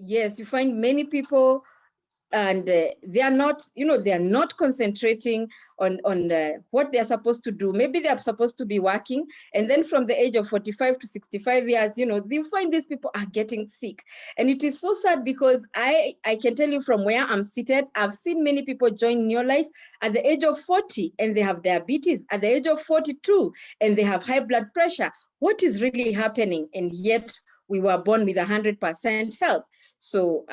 Yes, you find many people, and they are not, they are not concentrating on what they are supposed to do. Maybe they are supposed to be working, and then from the age of 45 to 65 years, they find these people are getting sick. And it is so sad, because I can tell you from where I'm seated, I've seen many people join New Life at the age of 40, and they have diabetes, at the age of 42, and they have high blood pressure. What is really happening? And yet we were born with 100% health. So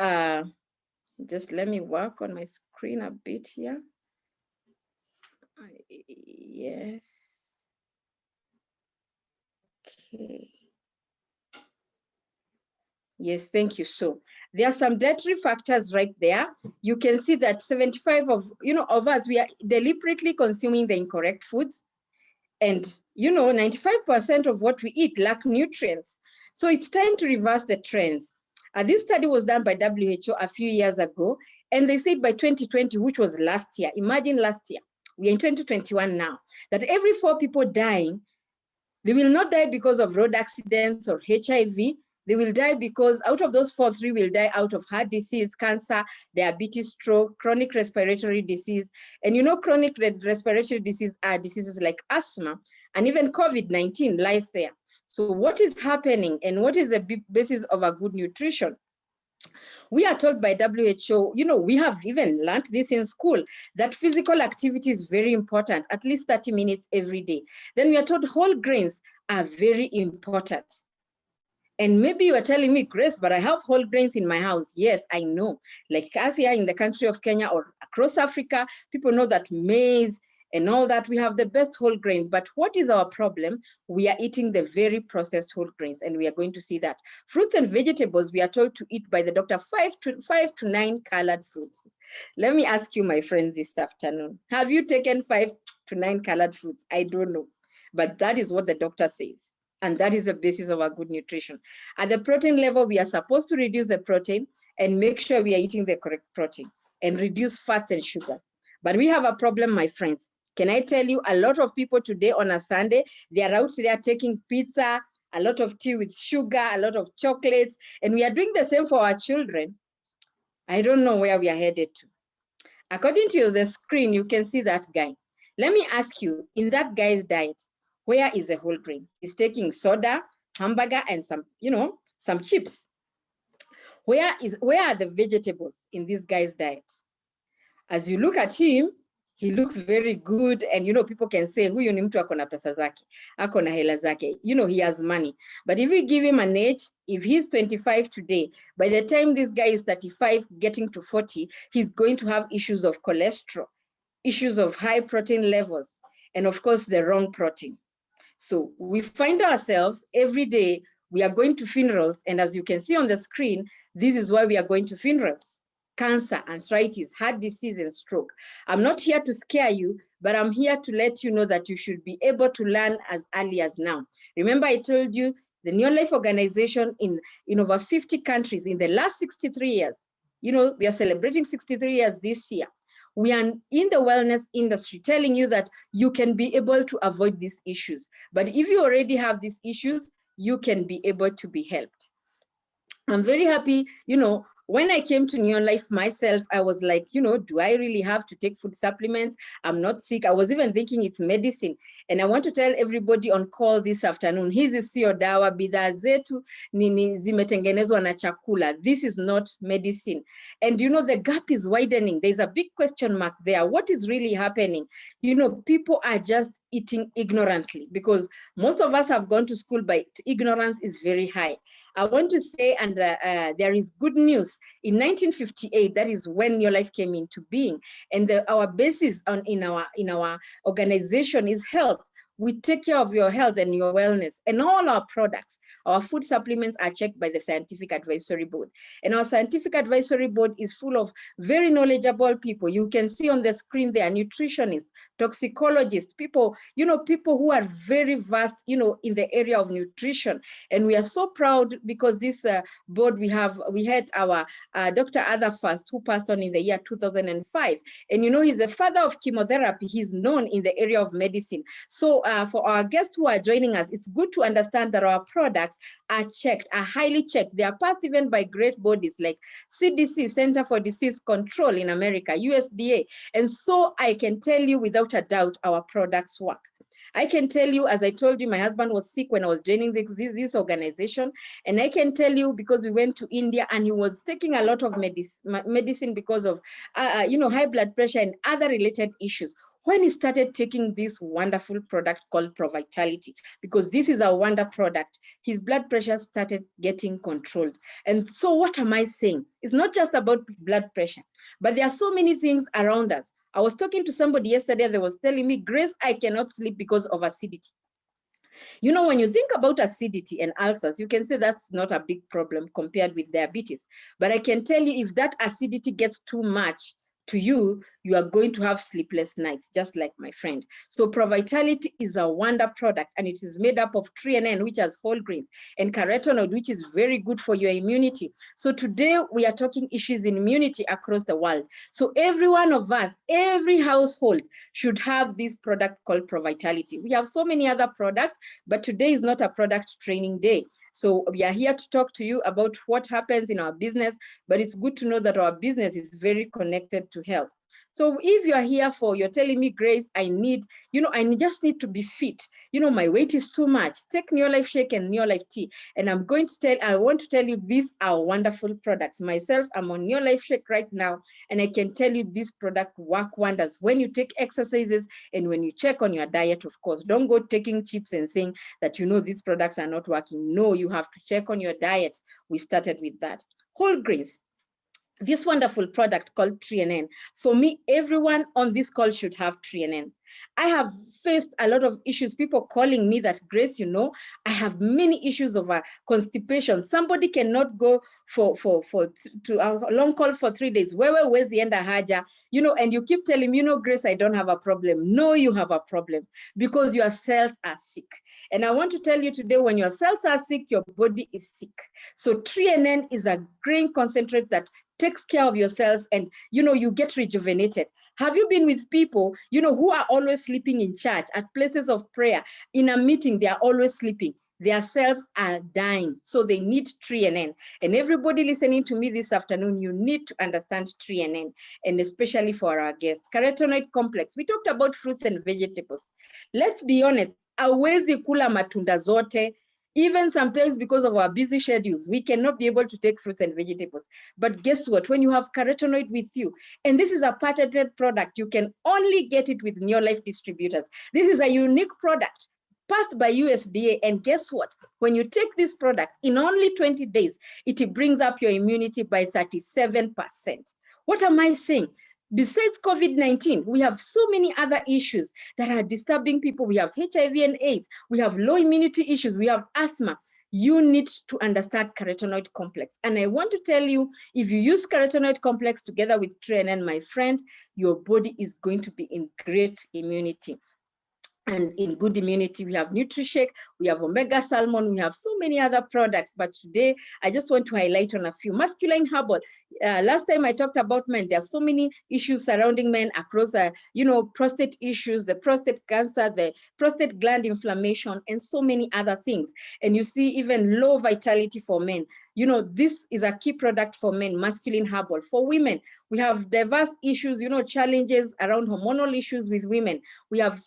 just let me work on my screen a bit here. Yes. Okay. Yes, thank you. So there are some dietary factors right there. You can see that 75 of us, we are deliberately consuming the incorrect foods. And 95% of what we eat lack nutrients. So it's time to reverse the trends. This study was done by WHO a few years ago, and they said by 2020, which was last year, imagine last year, we are in 2021 now, that every 4 people dying, they will not die because of road accidents or HIV. They will die because out of those 4, 3 will die out of heart disease, cancer, diabetes, stroke, chronic respiratory disease. And chronic respiratory disease are diseases like asthma, and even COVID-19 lies there. So what is happening, and what is the basis of a good nutrition? We are told by WHO, we have even learned this in school, that physical activity is very important, at least 30 minutes every day. Then we are told whole grains are very important. And maybe you are telling me, Grace, but I have whole grains in my house. Yes, I know. Like us here in the country of Kenya or across Africa, people know that maize and all that, we have the best whole grain. But what is our problem? We are eating the very processed whole grains, and we are going to see that. Fruits and vegetables, we are told to eat by the doctor 5 to 9 colored fruits. Let me ask you, my friends, this afternoon, have you taken 5 to 9 colored fruits? I don't know, but that is what the doctor says. And that is the basis of our good nutrition. At the protein level, we are supposed to reduce the protein and make sure we are eating the correct protein and reduce fats and sugar. But we have a problem, my friends. Can I tell you, a lot of people today on a Sunday, they are out there taking pizza, a lot of tea with sugar, a lot of chocolates, and we are doing the same for our children. I don't know where we are headed to. According to the screen, you can see that guy. Let me ask you, in that guy's diet, where is the whole grain? He's taking soda, hamburger, and some chips. Where are the vegetables in this guy's diet? As you look at him, he looks very good, and people can say, huyu ni mtu akona pesa zake, akona hela zake, he has money. But if we give him an age, if he's 25 today, by the time this guy is 35, getting to 40, he's going to have issues of cholesterol, issues of high protein levels, and of course, the wrong protein. So we find ourselves every day, we are going to funerals, and as you can see on the screen, this is why we are going to funerals: cancer, arthritis, heart disease, and stroke. I'm not here to scare you, but I'm here to let you know that you should be able to learn as early as now. Remember, I told you the New Life Organization in over 50 countries in the last 63 years, we are celebrating 63 years this year. We are in the wellness industry telling you that you can be able to avoid these issues. But if you already have these issues, you can be able to be helped. I'm very happy, when I came to Neon Life myself, I was like, do I really have to take food supplements? I'm not sick. I was even thinking it's medicine. And I want to tell everybody on call this afternoon, hizi sio dawa, bidhaa zetu ni zimetengenezwa na chakula. This is not medicine. And the gap is widening. There's a big question mark there. What is really happening? People are just eating ignorantly, because most of us have gone to school, but ignorance is very high. I want to say, and there is good news. In 1958, that is when Your Life came into being, and our basis in our organization is health. We take care of your health and your wellness, and all our products, our food supplements are checked by the Scientific Advisory Board. And our Scientific Advisory Board is full of very knowledgeable people. You can see on the screen there, nutritionists, toxicologists, people who are very vast, in the area of nutrition. And we are so proud, because this board, we had our Dr. Ada Fast, who passed on in the year 2005. And he's the father of chemotherapy. He's known in the area of medicine. So for our guests who are joining us, it's good to understand that our products are checked, are highly checked. They are passed even by great bodies like CDC, Center for Disease Control in America, USDA. And so I can tell you without a doubt, our products work. I can tell you, as I told you, my husband was sick when I was joining this organization. And I can tell you, because we went to India and he was taking a lot of medicine because of, high blood pressure and other related issues. When he started taking this wonderful product called ProVitality, because this is a wonder product, his blood pressure started getting controlled. And so what am I saying? It's not just about blood pressure, but there are so many things around us. I was talking to somebody yesterday that was telling me, Grace, I cannot sleep because of acidity. You know, when you think about acidity and ulcers, you can say that's not a big problem compared with diabetes. But I can tell you, if that acidity gets too much to you, you are going to have sleepless nights, just like my friend. So ProVitality is a wonder product, and it is made up of TRNN, which has whole grains, and carotenoid, which is very good for your immunity. So today we are talking issues in immunity across the world. So every one of us, every household should have this product called ProVitality. We have so many other products, but today is not a product training day. So we are here to talk to you about what happens in our business, but it's good to know that our business is very connected to health. So if you are here you're telling me, Grace, I just need to be fit. My weight is too much. Take Neolife Shake and Neolife Tea. And I want to tell you, these are wonderful products. Myself, I'm on Neolife Shake right now. And I can tell you this product work wonders when you take exercises and when you check on your diet, of course. Don't go taking chips and saying that, these products are not working. No, you have to check on your diet. We started with that. Whole grains. This wonderful product called TRNN. For me, everyone on this call should have TRNN. I have faced a lot of issues, people calling me that, Grace, I have many issues of constipation. Somebody cannot go to a long call for 3 days. Where's the end of haja? And you keep telling me, Grace, I don't have a problem. No, you have a problem because your cells are sick. And I want to tell you today, when your cells are sick, your body is sick. So TRNN is a grain concentrate that takes care of your cells, and you get rejuvenated. Have you been with people who are always sleeping in church, at places of prayer, in a meeting, they are always sleeping? Their cells are dying, so they need TRNN. And everybody listening to me this afternoon, you need to understand TRNN, and especially for our guests. Carotenoid complex. We talked about fruits and vegetables. Let's be honest, hawezi kula matunda zote. Even sometimes, because of our busy schedules, we cannot be able to take fruits and vegetables. But guess what? When you have carotenoid with you, and this is a patented product, you can only get it with Neolife distributors. This is a unique product passed by USDA. And guess what? When you take this product, in only 20 days, it brings up your immunity by 37%. What am I saying? Besides COVID-19, we have so many other issues that are disturbing people. We have HIV and AIDS. We have low immunity issues. We have asthma. You need to understand carotenoid complex. And I want to tell you, if you use carotenoid complex together with TRNN, my friend, your body is going to be in great immunity. And in good immunity, we have NutriShake, we have Omega Salmon, we have so many other products. But today, I just want to highlight on a few. Masculine Herbal. Last time I talked about men. There are so many issues surrounding men across, prostate issues, the prostate cancer, the prostate gland inflammation, and so many other things. And you see even low vitality for men. This is a key product for men, Masculine Herbal. For women, we have diverse issues, challenges around hormonal issues with women. We have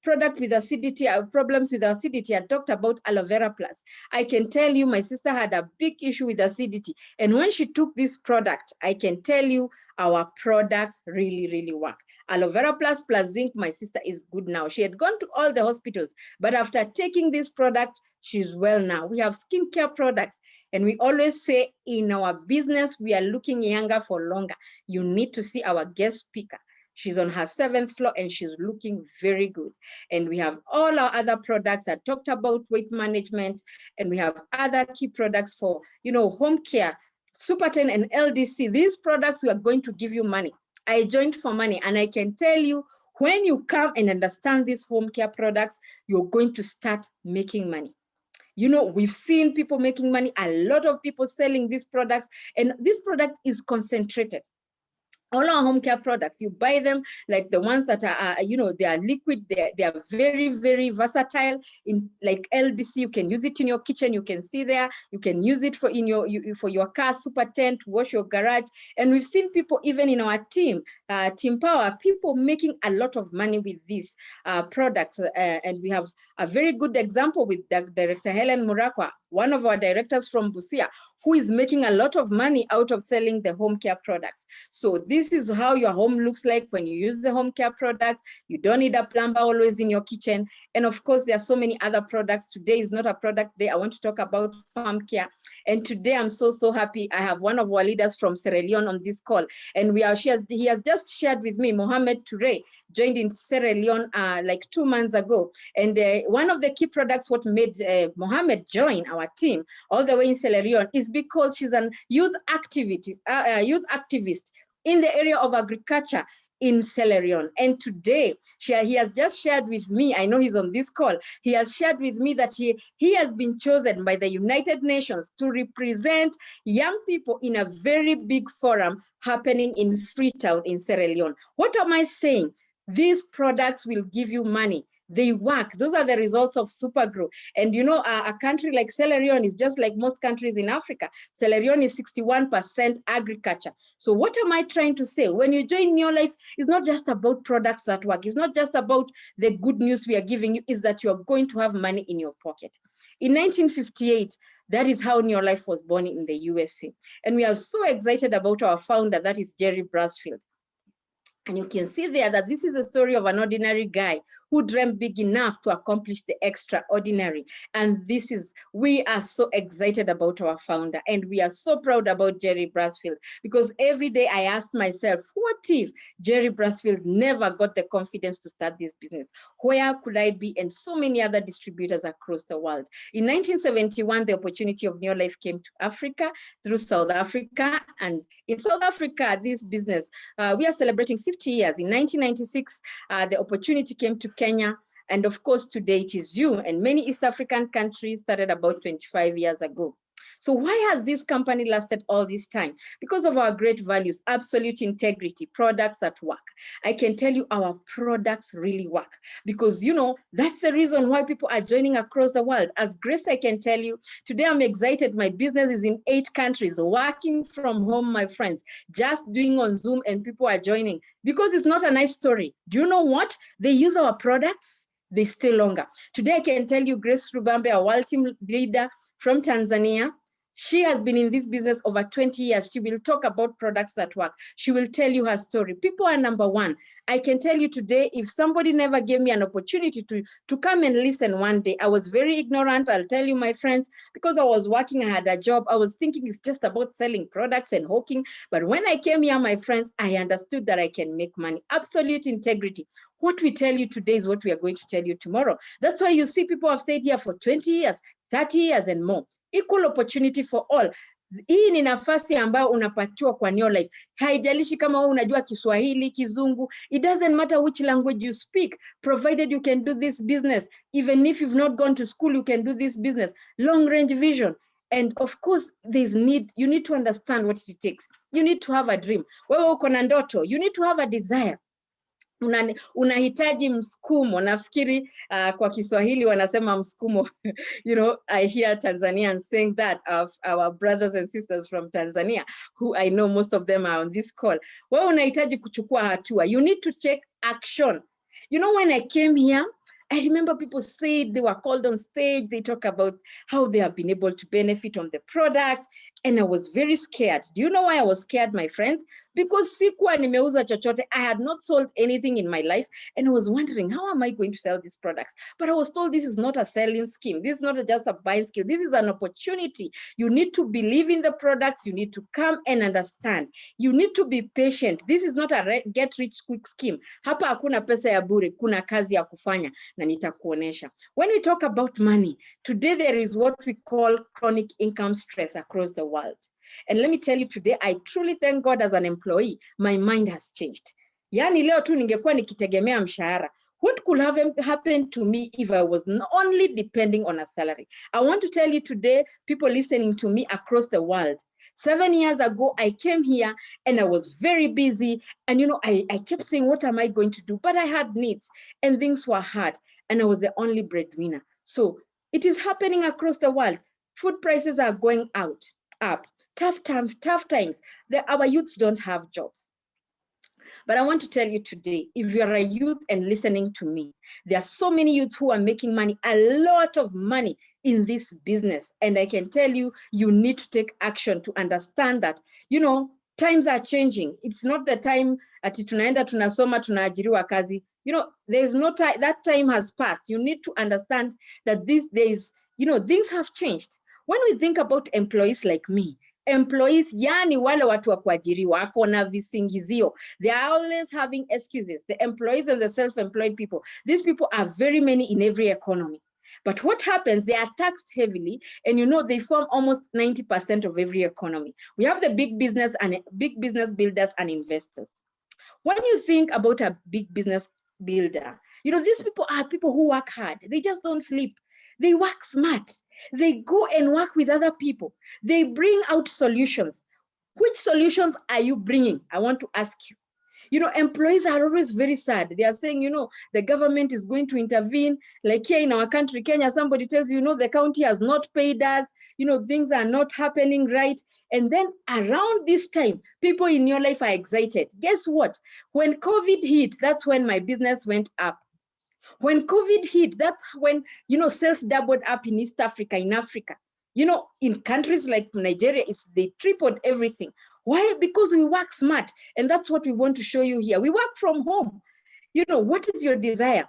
product with acidity, problems with acidity. I talked about Aloe Vera Plus. I can tell you, my sister had a big issue with acidity. And when she took this product, I can tell you, our products really, really work. Aloe Vera Plus zinc, my sister is good now. She had gone to all the hospitals, but after taking this product, she's well now. We have skincare products, and we always say in our business, we are looking younger for longer. You need to see our guest speaker. She's on her 7th floor and she's looking very good. And we have all our other products. I talked about weight management, and we have other key products for, home care, Super 10 and LDC. These products, we are going to give you money. I joined for money, and I can tell you, when you come and understand these home care products, you're going to start making money. We've seen people making money, a lot of people selling these products, and this product is concentrated. All our home care products, you buy them like the ones that are, they are liquid, they are very, very versatile. In like LDC, you can use it in your kitchen, you can see there, you can use it for for your car, super tent, wash your garage. And we've seen people even in our team, Team Power, people making a lot of money with these products. And we have a very good example with Director Helen Murakwa, one of our directors from Busia, who is making a lot of money out of selling the home care products. So this is how your home looks like when you use the home care products. You don't need a plumber always in your kitchen. And of course, there are so many other products. Today is not a product day. I want to talk about farm care. And today I'm so happy. I have one of our leaders from Sierra Leone on this call. And he has just shared with me, Mohamed Toure, joined in Sierra Leone like 2 months ago. And one of the key products, what made Mohamed join our team all the way in Sierra Leone, is because she's a youth activist in the area of agriculture in Sierra Leone. And today, he has just shared with me, I know he's on this call, he has shared with me that he has been chosen by the United Nations to represent young people in a very big forum happening in Freetown in Sierra Leone. What am I saying? These products will give you money. They work. Those are the results of Supergrow. And a country like Sierra Leone is just like most countries in Africa. Sierra Leone is 61% agriculture. So what am I trying to say? When you join Your Life, it's not just about products that work. It's not just about the good news we are giving you, is that you're going to have money in your pocket. In 1958, that is how Your Life was born in the USA. And we are so excited about our founder, that is Jerry Brasfield. And you can see there that this is a story of an ordinary guy who dreamt big enough to accomplish the extraordinary. And we are so excited about our founder, and we are so proud about Jerry Brasfield, because every day I asked myself, what if Jerry Brasfield never got the confidence to start this business? Where could I be? And so many other distributors across the world. In 1971, the opportunity of New Life came to Africa through South Africa. And in South Africa, this business, we are celebrating 50 years. In 1996, the opportunity came to Kenya. And of course, today it is you. And many East African countries started about 25 years ago. So why has this company lasted all this time? Because of our great values, absolute integrity, products that work. I can tell you our products really work, because that's the reason why people are joining across the world. As Grace, I can tell you, today I'm excited. My business is in 8 countries, working from home, my friends, just doing on Zoom, and people are joining because it's not a nice story. Do you know what? They use our products, they stay longer. Today, I can tell you, Grace Rumbabey, a world team leader from Tanzania, she has been in this business over 20 years. She will talk about products that work. She will tell you her story. People are number one. I can tell you today, if somebody never gave me an opportunity to come and listen one day, I was very ignorant, I'll tell you, my friends, because I was working, I had a job. I was thinking it's just about selling products and hawking. But when I came here, my friends, I understood that I can make money. Absolute integrity. What we tell you today is what we are going to tell you tomorrow. That's why you see people have stayed here for 20 years, 30 years and more. Equal opportunity for all. Hii ni nafasi ambayo unapatiwa kwa New Life. Haijalishi kama wewe unajua Kiswahili, Kizungu, it doesn't matter which language you speak, provided you can do this business. Even if you've not gone to school, you can do this business. Long range vision. And of course, you need to understand what it takes. You need to have a dream. Wewe uko na ndoto, you need to have a desire. Unahitaji msukumo. Nafikiri kwa Kiswahili wanasema msukumo. I hear Tanzanians saying that, of our brothers and sisters from Tanzania, who I know most of them are on this call. Wewe unahitaji kuchukua hatua. You need to take action. When I came here, I remember people said they were called on stage. They talk about how they have been able to benefit on the products. And I was very scared. Do you know why I was scared, my friends? Because sikuwa nimeuza chochote. I had not sold anything in my life. And I was wondering, how am I going to sell these products? But I was told this is not a selling scheme. This is not just a buying scheme. This is an opportunity. You need to believe in the products. You need to come and understand. You need to be patient. This is not a get rich quick scheme. Hapa hakuna pesa ya bure. Kuna kazi ya kufanya. Na nitakuonesha. When we talk about money, today there is what we call chronic income stress across the world. And let me tell you today, I truly thank God as an employee, my mind has changed. Yani leo tu ningekuwa nikitegemea mshahara. What could have happened to me if I was only depending on a salary? I want to tell you today, people listening to me across the world, 7 years ago, I came here and I was very busy. And, I kept saying, what am I going to do? But I had needs and things were hard. And I was the only breadwinner. So it is happening across the world. Food prices are going up. Tough times. Our youths don't have jobs. But I want to tell you today, if you're a youth and listening to me, there are so many youths who are making money, a lot of money in this business. And I can tell you, you need to take action to understand that, times are changing. It's not the time ati tunaenda tunasoma tunaajiriwa kazi. There's no time, that time has passed. You need to understand that these days, things have changed. When we think about employees like me, employees, yani wale watu wa kuajiriwa, wako na visingizio. They are always having excuses. The employees and the self-employed people, these people are very many in every economy. But what happens, they are taxed heavily, and they form almost 90% of every economy. We have the big business builders and investors. When you think about a big business builder, these people are people who work hard. They just don't sleep. They work smart. They go and work with other people. They bring out solutions. Which solutions are you bringing? I want to ask you. Employees are always very sad. They are saying, the government is going to intervene. Like here in our country, Kenya, somebody tells you, the county has not paid us. Things are not happening right. And then around this time, people in your life are excited. Guess what? When COVID hit, that's when my business went up. When COVID hit, that's when, sales doubled up in East Africa, in Africa. In countries like Nigeria, they tripled everything. Why? Because we work smart. And that's what we want to show you here. We work from home. What is your desire?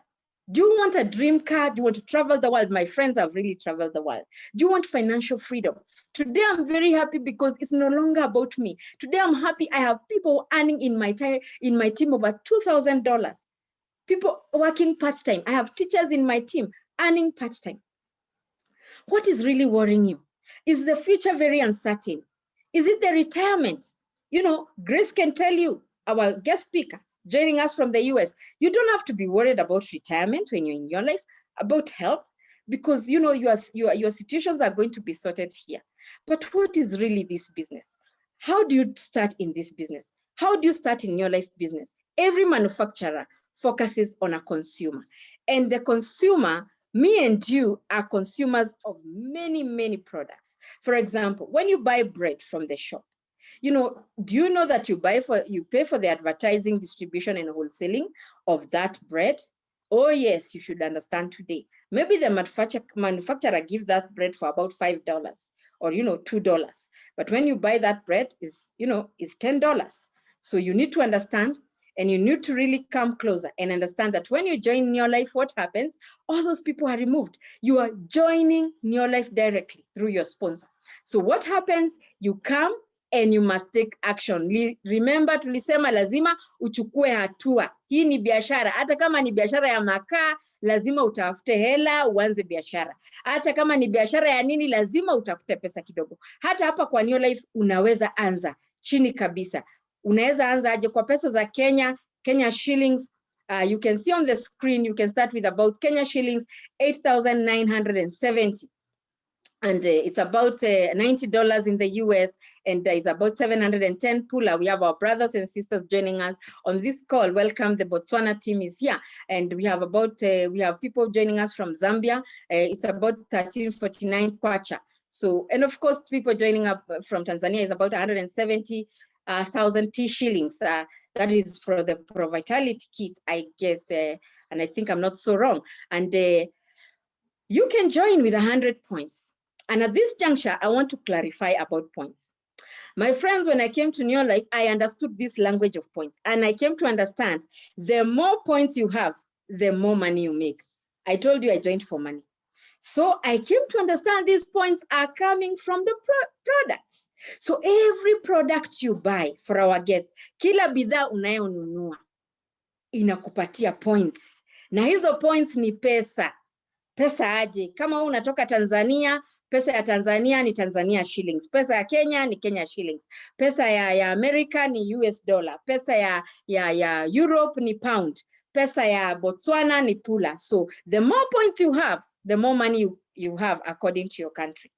Do you want a dream car? Do you want to travel the world? My friends have really traveled the world. Do you want financial freedom? Today, I'm very happy because it's no longer about me. Today, I'm happy I have people earning in my team over $2,000. People working part-time. I have teachers in my team earning part-time. What is really worrying you? Is the future very uncertain? Is it the retirement? Grace can tell you, our guest speaker joining us from the US, you don't have to be worried about retirement when you're in your life, about health, because your situations are going to be sorted here. But what is really this business? How do you start in this business? How do you start in your life business? Every manufacturer focuses on a consumer, and the consumer, me and you, are consumers of many, many products. For example, when you buy bread from the shop, do you know that you pay for the advertising, distribution, and wholesaling of that bread? Oh yes, you should understand today. Maybe the manufacturer gives that bread for about $5 or $2. But when you buy that bread, is $10. So you need to understand. And you need to really come closer and understand that when you join Your Life, what happens? All those people are removed. You are joining Your Life directly through your sponsor. So what happens? You come and you must take action. Remember, tulisema lazima uchukue hatua. Hii ni biashara. Hata kama ni biashara ya makaa, lazima utafute hela uanze biashara. Hata kama ni biashara ya nini, lazima utafute pesa kidogo. Hata hapa kwa Your Life unaweza anza chini kabisa. Unaweza anza aje kwa pesa za Kenya shillings. You can see on the screen, you can start with about Kenya shillings 8,970. And it's about $90 in the US, and it's about 710 Pula. We have our brothers and sisters joining us on this call. Welcome, the Botswana team is here. And we have we have people joining us from Zambia. It's about 1349 Kwacha. So, and of course, people joining up from Tanzania is about 170,000 T shillings. That is for the Pro Vitality kit, I guess, and I think I'm not so wrong. And you can join with 100 points. And at this juncture, I want to clarify about points. My friends, when I came to Your Life, I understood this language of points. And I came to understand the more points you have, the more money you make. I told you I joined for money. So I came to understand these points are coming from the products. So every product you buy for our guests, kila bidhaa unayonunua inakupatia points. Na hizo points ni pesa. Pesa aje? Kama unatoka Tanzania, pesa ya Tanzania ni Tanzania shillings. Pesa ya Kenya ni Kenya shillings. Pesa ya America ni US dollar. Pesa ya Europe ni pound. Pesa ya Botswana ni pula. So the more points you have, the more money you have according to your country.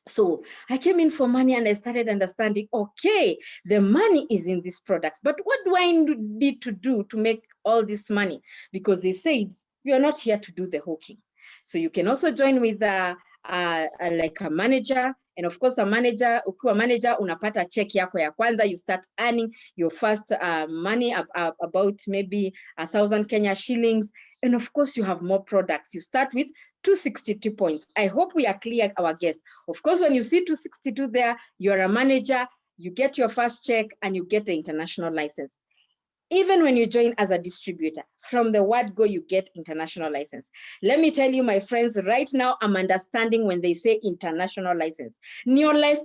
So I came in for money and I started understanding, okay, the money is in these products, but what do I need to do to make all this money? Because they said, we are not here to do the hawking. So you can also join with like a manager. And of course, a manager, ukiwa manager, unapata check yako ya kwanza, you start earning your first money about maybe 1,000 Kenya shillings. And of course, you have more products. You start with 262 points. I hope we are clear, our guests. Of course, when you see 262 there, you're a manager, you get your first check, and you get the international license. Even when you join as a distributor, from the word go, you get international license. Let me tell you, my friends, right now, I'm understanding when they say international license. Neolife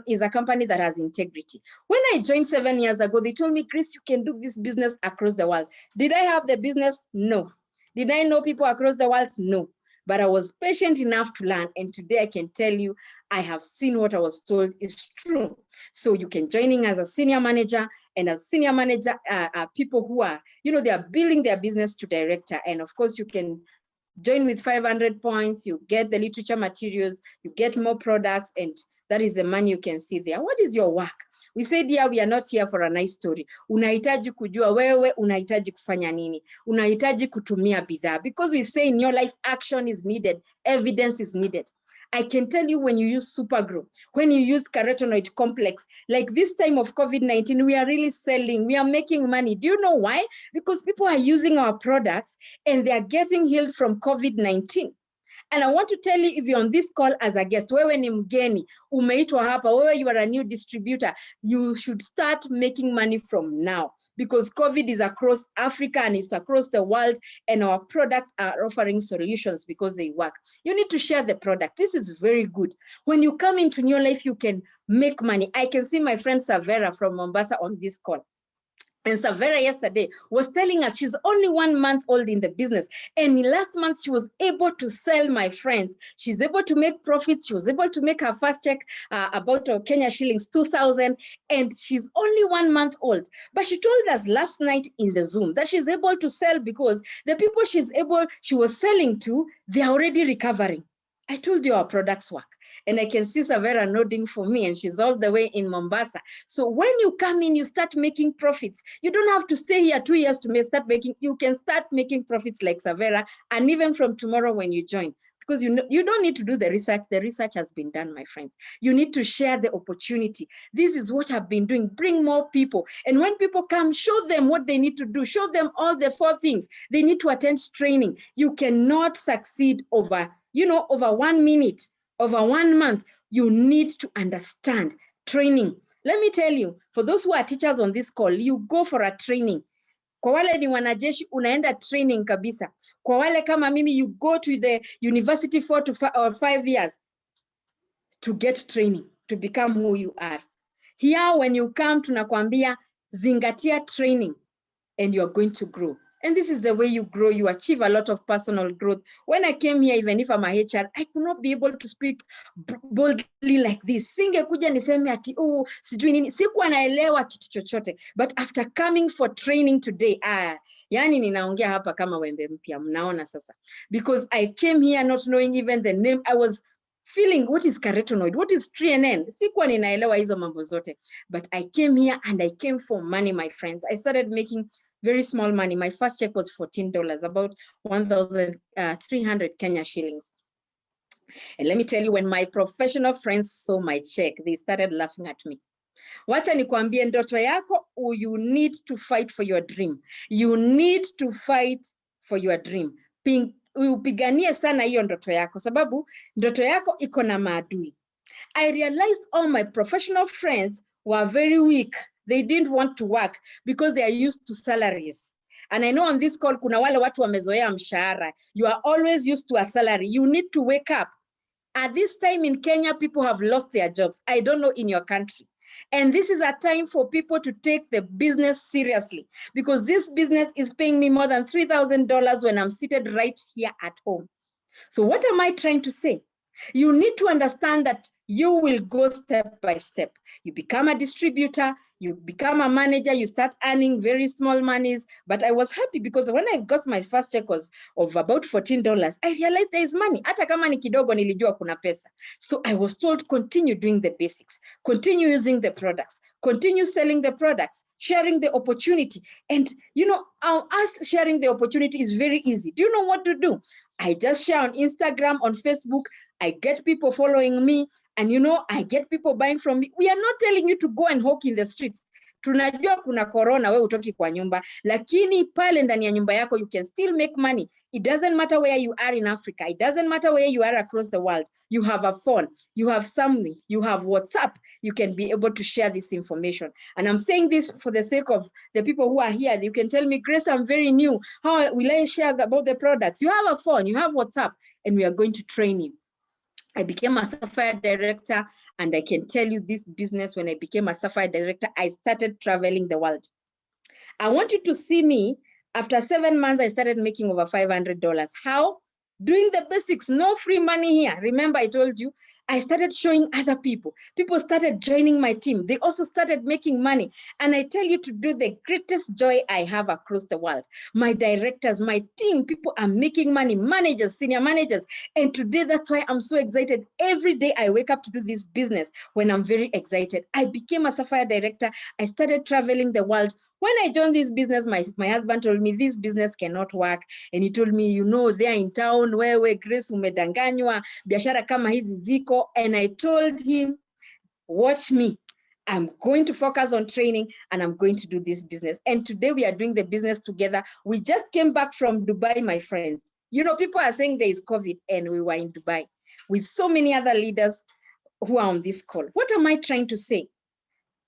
is a company that has integrity. When I joined 7 years ago, they told me, Chris, you can do this business across the world. Did I have the business? No. Did I know people across the world? No. But I was patient enough to learn. And today I can tell you, I have seen what I was told is true. So you can join in as a senior manager, and as senior manager are people who are, they are building their business to director. And of course, you can join with 500 points, you get the literature materials, you get more products, and that is the money you can see there. What is your work? We said here, we are not here for a nice story. Unahitaji kujua wewe, unahitaji kufanya nini. Unahitaji kutumia bidhaa. Because we say in your life, action is needed, evidence is needed. I can tell you when you use Supergrow, when you use carotenoid complex, like this time of COVID-19, we are really selling, we are making money. Do you know why? Because people are using our products and they are getting healed from COVID-19. And I want to tell you, if you're on this call as a guest, wewe ni mgeni, umeitwa hapa, wewe you are a new distributor, you should start making money from now. Because COVID is across Africa and it's across the world, and our products are offering solutions because they work. You need to share the product. This is very good. When you come into New Life, you can make money. I can see my friend Savera from Mombasa on this call. And Savera yesterday was telling us she's only 1 month old in the business. And last month, she was able to sell, my friends. She's able to make profits. She was able to make her first check about Kenya shillings, 2,000. And she's only 1 month old. But she told us last night in the Zoom that she's able to sell because the people she was selling to, they're already recovering. I told you our products work. And I can see Savera nodding for me, and she's all the way in Mombasa. So when you come in, you start making profits. You don't have to stay here 2 years to start making. You can start making profits like Savera, and even from tomorrow when you join. Because you don't need to do the research. The research has been done, my friends. You need to share the opportunity. This is what I've been doing. Bring more people. And when people come, show them what they need to do. Show them all the 4 things. They need to attend training. You cannot succeed over 1 minute. Over 1 month, you need to understand training. Let me tell you, for those who are teachers on this call, you go for a training. Kwa wale ni wanajeshi, unaenda training kabisa. Kwa wale kama mimi, you go to the university 4 to 5 years to get training, to become who you are. Here, when you come, tunakwambia, zingatia training, and you are going to grow. And this is the way you grow. You achieve a lot of personal growth. When I came here, even if I'm a HR, I could not be able to speak boldly like this. Singekuja niseme ati, sijui nini. Sikuwa naelewa kitu chochote. But after coming for training today, yani ninaongea hapa kama wembe mpya, mnaona sasa. Because I came here not knowing even the name. I was feeling, what is carotenoid? What is TNN? Sikuwa ninaelewa hizo mambo zote. But I came here and I came for money, my friends. I started making very small money. My first check was $14, about 1,300 Kenya shillings. And let me tell you, when my professional friends saw my check, they started laughing at me. Wacha nikwambie, ndoto yako, you need to fight for your dream. You need to fight for your dream. Upiganie sana hiyo ndoto yako, sababu ndoto yako iko na maadui. I realized all my professional friends were very weak. They didn't want to work because they are used to salaries. And I know on this call, kuna wale watu wamezoea mshahara. You are always used to a salary. You need to wake up. At this time in Kenya, people have lost their jobs. I don't know in your country. And this is a time for people to take the business seriously, because this business is paying me more than $3,000 when I'm seated right here at home. So what am I trying to say? You need to understand that you will go step by step. You become a distributor, you become a manager, you start earning very small monies. But I was happy because when I got my first check was of about $14, I realized there is money. Hata kama ni kidogo nilijua kuna pesa. So I was told, continue doing the basics, continue using the products, continue selling the products, sharing the opportunity. And you know, us sharing the opportunity is very easy. Do you know what to do? I just share on Instagram, on Facebook. I get people following me, and you know, I get people buying from me. We are not telling you to go and hawk in the streets. Tunajua kuna corona, we utoki kwa nyumba, lakini pale ndani ya nyumba yako, you can still make money. It doesn't matter where you are in Africa. It doesn't matter where you are across the world. You have a phone, you have something, you have WhatsApp. You can be able to share this information. And I'm saying this for the sake of the people who are here. You can tell me, Grace, I'm very new. How will I share about the products? You have a phone, you have WhatsApp, and we are going to train you. I became a Sapphire director, and I can tell you this business, when I became a Sapphire director, I started traveling the world. I want you to see me. After 7 months, I started making over $500. How? Doing the basics, no free money here. Remember, I told you, I started showing other people. People started joining my team. They also started making money. And I tell you, to do the greatest joy I have across the world. My directors, my team, people are making money, managers, senior managers. And today, that's why I'm so excited. Every day I wake up to do this business when I'm very excited. I became a Sapphire director. I started traveling the world. When I joined this business, my husband told me this business cannot work. And he told me, you know, they're in town, wewe Grace umedanganywa, biashara kama hizi ziko. And I told him, watch me. I'm going to focus on training, and I'm going to do this business. And today we are doing the business together. We just came back from Dubai, my friends. You know, people are saying there is COVID, and we were in Dubai with so many other leaders who are on this call. What am I trying to say?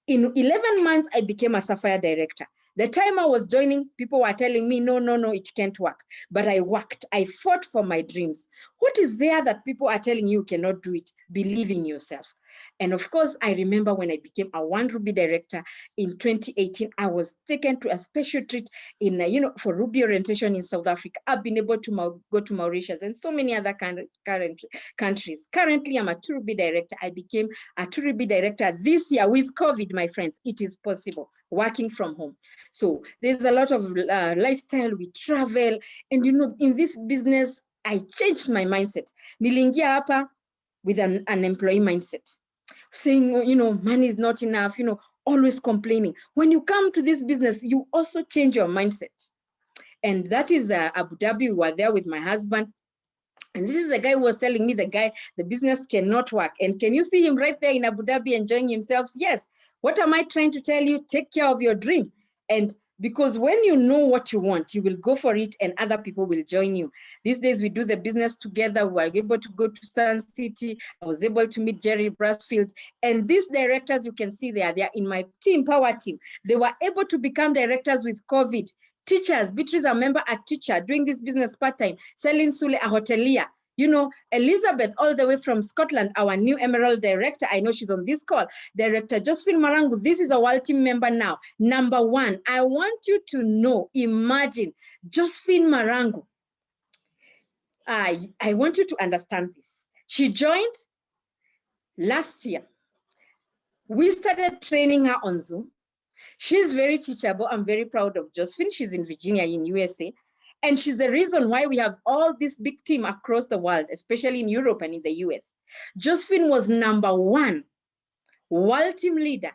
In 11 months, I became a Sapphire director. The time I was joining, people were telling me, no, it can't work. But I worked. I fought for my dreams. What is there that people are telling you cannot do it? Believe in yourself. And of course, I remember when I became a One Ruby director in 2018, I was taken to a special treat in, for Ruby orientation in South Africa. I've been able to go to Mauritius and so many other countries. Currently, I'm a 2 Ruby director. I became a 2 Ruby director this year with COVID, my friends. It is possible, working from home. So there's a lot of lifestyle, we travel. And you know, in this business, I changed my mindset. Nilingia hapa with an employee mindset, saying, you know, money is not enough, you know, always complaining. When you come to this business, you also change your mindset. And that is Abu Dhabi. We were there with my husband. And this is the guy who was telling me, the business cannot work. And can you see him right there in Abu Dhabi enjoying himself? Yes. What am I trying to tell you? Take care of your dream. And because when you know what you want, you will go for it, and other people will join you. These days, we do the business together. We were able to go to Sun City. I was able to meet Jerry Brasfield. And these directors, you can see they are in my team, power team. They were able to become directors with COVID. Teachers, Beatrice, I remember a teacher doing this business part-time, selling Sule, a hotelier. You know, Elizabeth, all the way from Scotland, our new Emerald director, I know she's on this call, Director Josephine Marangu, this is a world team member now. Number one, I want you to know, imagine, Josephine Marangu. I want you to understand this. She joined last year. We started training her on Zoom. She's very teachable. I'm very proud of Josephine. She's in Virginia in USA. And she's the reason why we have all this big team across the world, especially in Europe and in the US. Josephine was number one world team leader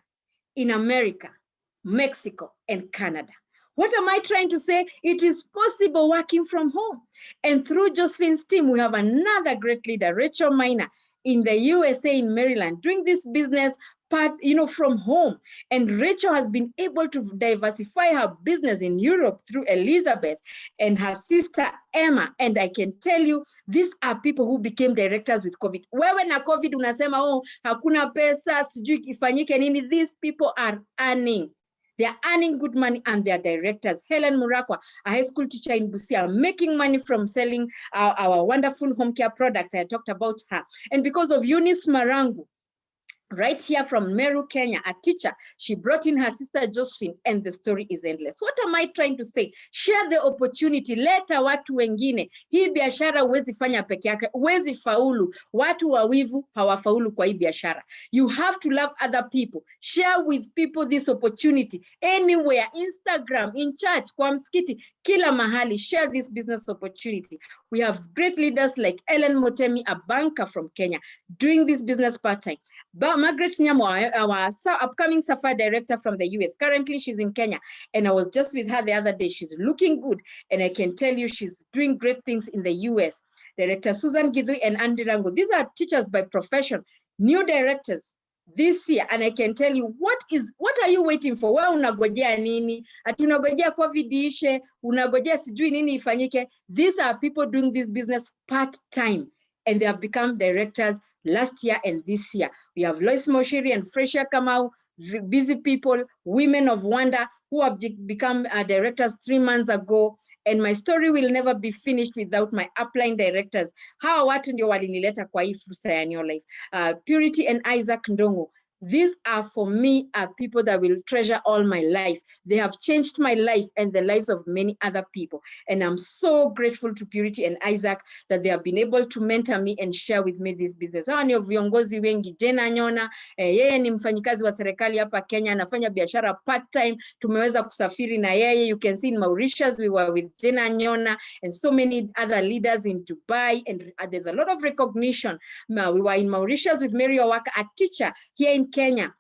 in America, Mexico, and Canada. What am I trying to say? It is possible working from home. And through Josephine's team, we have another great leader, Rachel Miner, in the USA, in Maryland, doing this business from home. And Rachel has been able to diversify her business in Europe through Elizabeth and her sister Emma. And I can tell you, these are people who became directors with COVID. Wewe na COVID unasema, oh, hakuna pesa, sijui ifanyike nini. These people are earning. They are earning good money, and they are directors. Helen Murakwa, a high school teacher in Busia, making money from selling our wonderful home care products. I talked about her. And because of Eunice Marangu, Right here from Meru, Kenya, a teacher, she brought in her sister Josephine, and the story is endless. What am I trying to say? Share the opportunity, leta watu wengine. Hii biashara huwezi fanya peke yake, huwezi faulu. Watu wawivu hawafaulu kwa hii biashara. You have to love other people. Share with people this opportunity. Anywhere, Instagram, in church, kwa msikiti, kila mahali, share this business opportunity. We have great leaders like Ellen Motemi, a banker from Kenya, doing this business part-time. But Margaret Nyamo, our upcoming SAFA director from the US, currently she's in Kenya, and I was just with her the other day. She's looking good, and I can tell you she's doing great things in the US. Director Susan Gidhui and Andy Rango, these are teachers by profession, new directors this year, and I can tell you, what are you waiting for? Wewe unagojea nini? Ati unagojea COVID ishe, unagojea sijui nini ifanyike. These are people doing this business part-time, and they have become directors last year and this year. We have Lois Moshiri and Fresha Kamau, busy people, women of wonder, who have become directors 3 months ago. And my story will never be finished without my upline directors. Hawa watu ndio walinileta kwa hii fursa ya New Life. Purity and Isaac Ndongo. These are, for me, people that will treasure all my life. They have changed my life and the lives of many other people. And I'm so grateful to Purity and Isaac that they have been able to mentor me and share with me this business. Hawa ni viongozi wengi. Jena Nyona, yeye ni mfanyikazi wa serikali hapa Kenya, anafanya biashara part-time. Tumeweza kusafiri na yeye. You can see in Mauritius, we were with Jena Nyona and so many other leaders in Dubai. And there's a lot of recognition. We were in Mauritius with Mary Owaka, a teacher here in Kenya,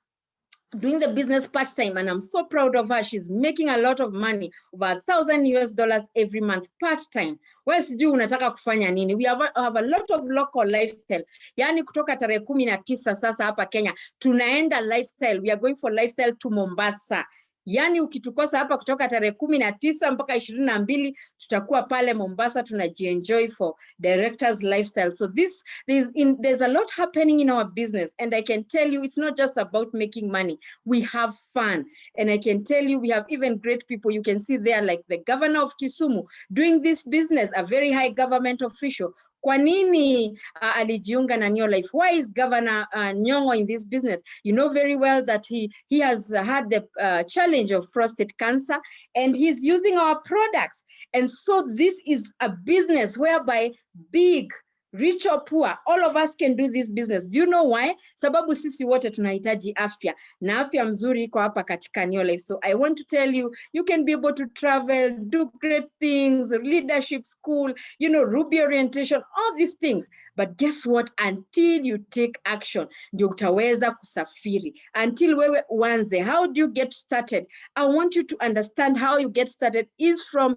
doing the business part-time, and I'm so proud of her. She's making a lot of money, over $1,000 every month part-time. Well, sijui unataka kufanya nini? We have a lot of local lifestyle. Yani kutoka tarehe 19 sasa hapa Kenya, tunaenda lifestyle. We are going for lifestyle to Mombasa. Yani ukitukosa hapa kutoka tarehe 19 mpaka 22 tutakuwa pale Mombasa tunajienjoy for directors lifestyle. So there's a lot happening in our business, and I can tell you it's not just about making money. We have fun, and I can tell you we have even great people. You can see there like the governor of Kisumu doing this business, a very high government official. Kwa nini alijiunga na New Life? Why is Governor Nyong'o in this business? You know very well that he has had the challenge of prostate cancer, and he's using our products. And so this is a business whereby big, rich or poor, all of us can do this business. Do you know why? Sababu sisi wote tunahitaji afya, na afya mzuri iko hapa katika New Life. So I want to tell you, you can be able to travel, do great things, leadership school, you know, Ruby orientation, all these things. But guess what? Until you take action, ndio utaweza kusafiri. Until wewe uanze, how do you get started? I want you to understand how you get started is from,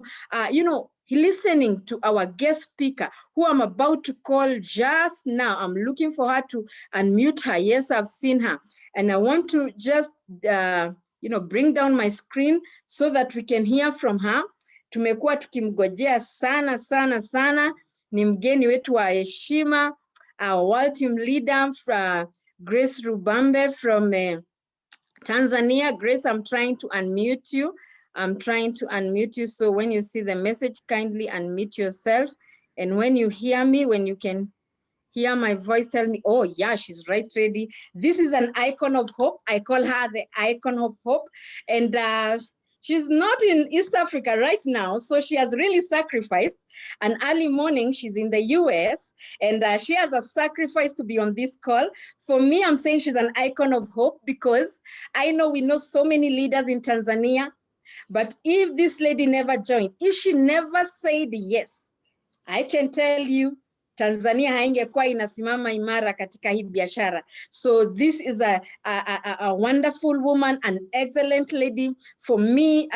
listening to our guest speaker, who I'm about to call just now. I'm looking for her to unmute her. Yes, I've seen her. And I want to just, bring down my screen so that we can hear from her. Tumekuwa tukimgojea sana, sana, sana. Ni mgeni wetu wa heshima, our world team leader, Grace Rumbabey from Tanzania. Grace, I'm trying to unmute you. So when you see the message, kindly unmute yourself. And when you hear me, when you can hear my voice, tell me, oh yeah, she's right ready. This is an icon of hope. I call her the icon of hope. And she's not in East Africa right now, so she has really sacrificed. An early morning, she's in the US, and she has a sacrifice to be on this call. For me, I'm saying she's an icon of hope because I know we know so many leaders in Tanzania, but if this lady never joined, if she never said yes, I can tell you, Tanzania haingekuwa inasimama imara katika hii biashara. So this is a wonderful woman, an excellent lady. For me,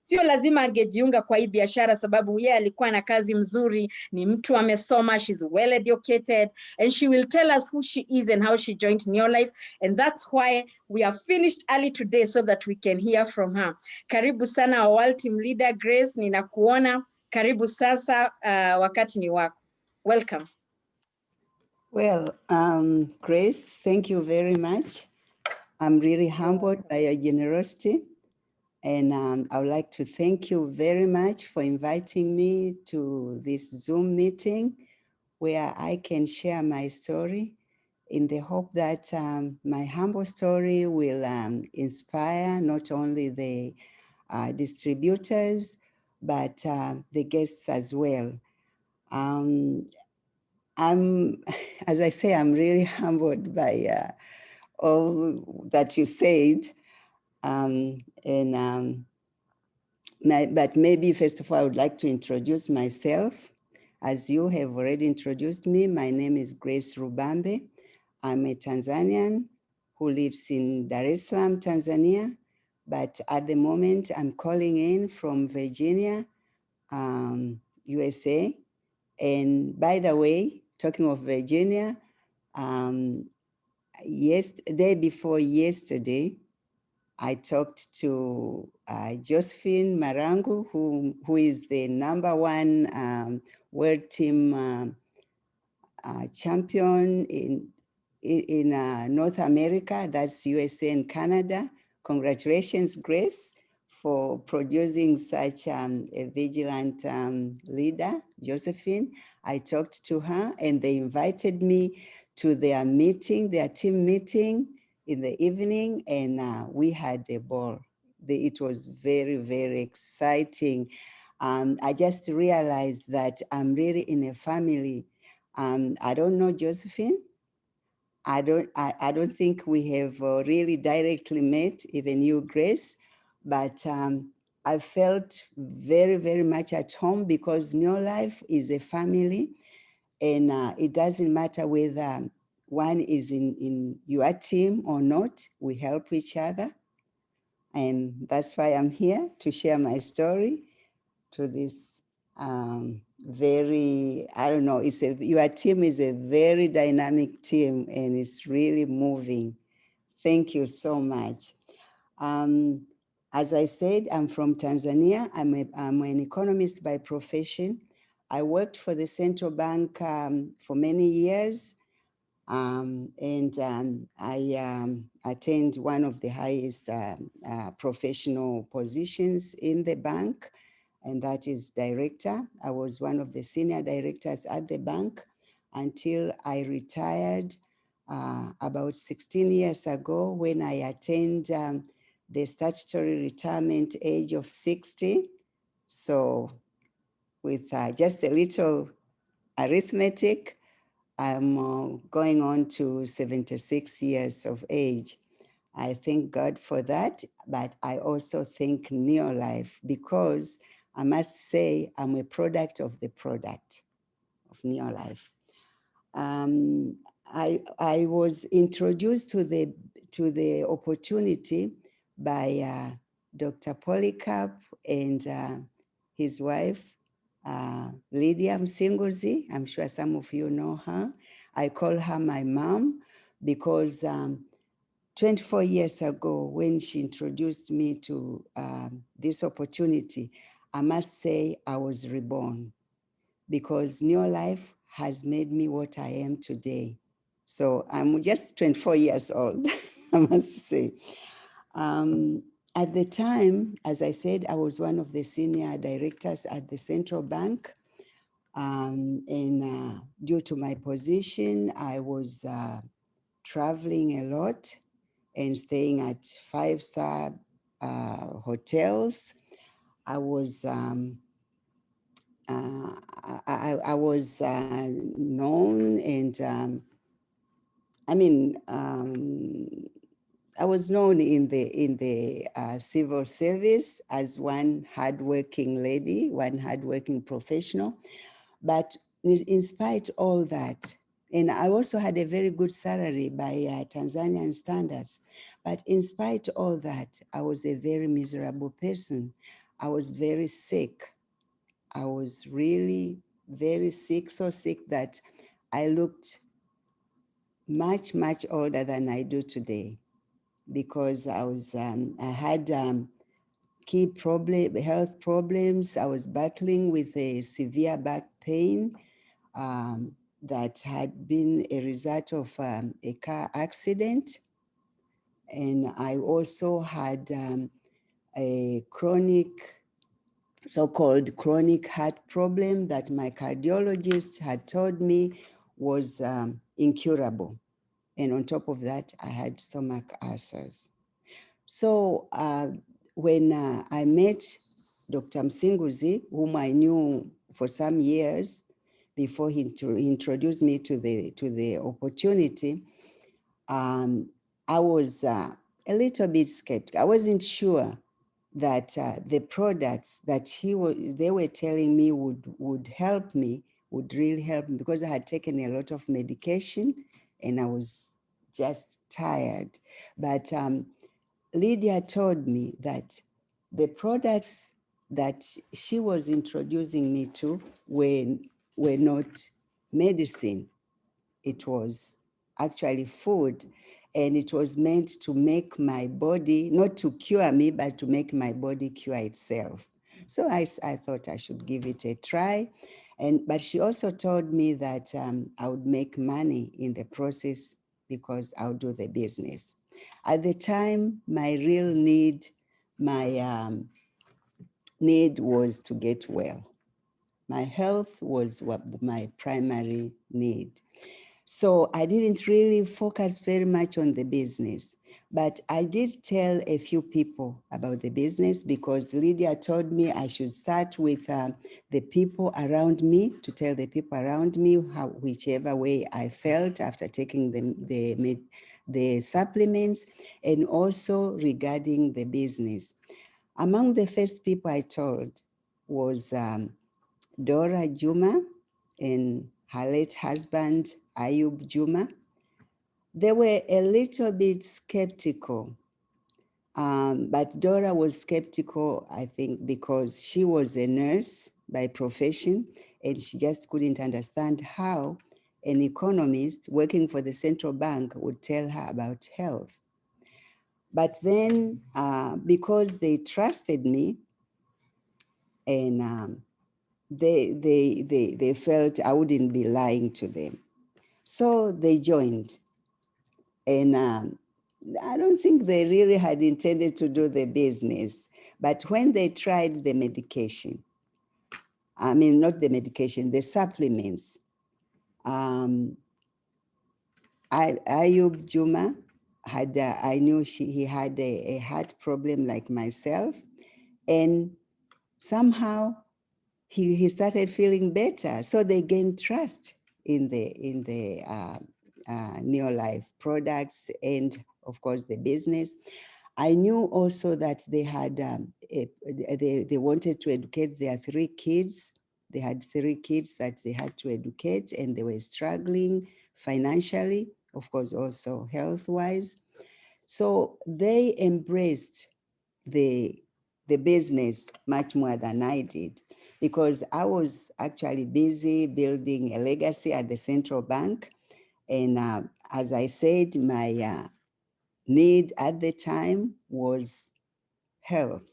sio lazima angejiunga kwa hii biashara sababu yeye alikuwa na kazi mzuri, ni mtu amesoma, she's well educated, and she will tell us who she is and how she joined New Life. And that's why we are finished early today so that we can hear from her. Karibu sana our world team leader, Grace, ninakuona. Karibu sasa, wakati ni wako. Welcome. Well, Grace, thank you very much. I'm really humbled by your generosity. And I would like to thank you very much for inviting me to this Zoom meeting where I can share my story in the hope that my humble story will inspire not only the distributors, but the guests as well. I'm, as I say, I'm really humbled by all that you said. But maybe first of all, I would like to introduce myself. As you have already introduced me, my name is Grace Rumbabey. I'm a Tanzanian who lives in Dar es Salaam, Tanzania. But at the moment, I'm calling in from Virginia, USA. And by the way, talking of Virginia, day before yesterday, I talked to Josephine Marangu, who is the #1 world team champion in North America, that's USA and Canada. Congratulations, Grace, for producing such a vigilant leader, Josephine. I talked to her and they invited me to their meeting, their team meeting in the evening, and we had a ball. It was very, very exciting. I just realized that I'm really in a family. I don't know Josephine. I don't think we have really directly met, even you, Grace, but I felt very, very much at home because New Life is a family, and it doesn't matter whether one is in your team or not, we help each other. And that's why I'm here to share my story to this very, I don't know, your team is a very dynamic team and it's really moving. Thank you so much. As I said, I'm from Tanzania. I'm an economist by profession. I worked for the central bank for many years. I attained one of the highest professional positions in the bank, and that is director. I was one of the senior directors at the bank until I retired about 16 years ago when I attained the statutory retirement age of 60. So with just a little arithmetic, I'm going on to 76 years of age. I thank God for that, but I also thank Neolife because I must say I'm a product of the product of Neolife. I was introduced to the opportunity by Dr. Polycarp and his wife, Lydia Msinguzi. I'm sure some of you know her. I call her my mom because 24 years ago, when she introduced me to this opportunity, I must say I was reborn because Neolife has made me what I am today. So I'm just 24 years old, I must say. At the time, as I said, I was one of the senior directors at the central bank. Due to my position, I was traveling a lot and staying at 5-star hotels. I was known, and I was known in the civil service as one hardworking lady, one hardworking professional. But in spite of all that, and I also had a very good salary by Tanzanian standards, but in spite of all that, I was a very miserable person. I was very sick. I was really very sick, so sick that I looked much, much older than I do today because I had key health problems. I was battling with a severe back pain that had been a result of a car accident. And I also had a so-called chronic heart problem that my cardiologist had told me was incurable. And on top of that, I had stomach ulcers. So when I met Dr. Msinguzi, whom I knew for some years before he introduced me to the opportunity, I was a little bit skeptical. I wasn't sure that the products that they were telling me would help me, would really help me, because I had taken a lot of medication and I was just tired. But Lydia told me that the products that she was introducing me to were not medicine. It was actually food, and it was meant to make my body, not to cure me, but to make my body cure itself. So I thought I should give it a try. But she also told me that I would make money in the process because I would do the business. At the time, my real need, my need was to get well. My health was what my primary need. So I didn't really focus very much on the business, but I did tell a few people about the business because Lydia told me I should start with the people around me, to tell the people around me whichever way I felt after taking the supplements, and also regarding the business. Among the first people I told was Dora Juma and her late husband, Ayub Juma. They were a little bit skeptical, but Dora was skeptical, I think, because she was a nurse by profession, and she just couldn't understand how an economist working for the central bank would tell her about health. But then, because they trusted me, and they felt I wouldn't be lying to them. So they joined. And I don't think they really had intended to do the business. But when they tried the medication, I mean, not the medication, the supplements, Ayub Juma had, I knew he had a heart problem like myself. And somehow he started feeling better. So they gained trust in the Neolife products and, of course, the business. I knew also that they had, they wanted to educate their 3 kids. They had 3 kids that they had to educate, and they were struggling financially, of course, also health-wise. So they embraced the business much more than I did, because I was actually busy building a legacy at the central bank. And as I said, my need at the time was health.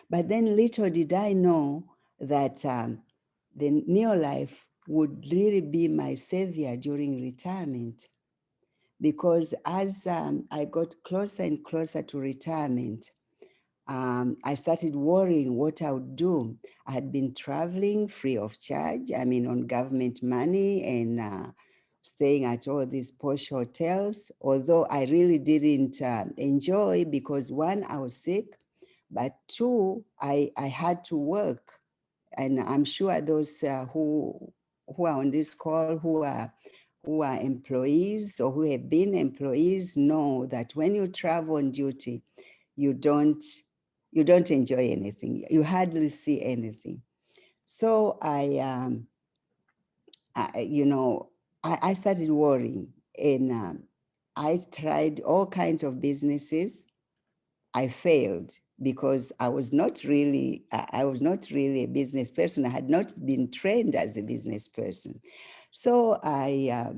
But then little did I know that the Neolife would really be my savior during retirement, because as I got closer and closer to retirement, I started worrying what I would do. I had been traveling free of charge, I mean, on government money, and staying at all these posh hotels, although I really didn't enjoy, because 1, I was sick, but 2, I had to work. And I'm sure those who are on this call who are employees or who have been employees know that when you travel on duty, you don't enjoy anything. You hardly see anything. So I started worrying, and I tried all kinds of businesses. I failed because I was not really a business person. I had not been trained as a business person. So my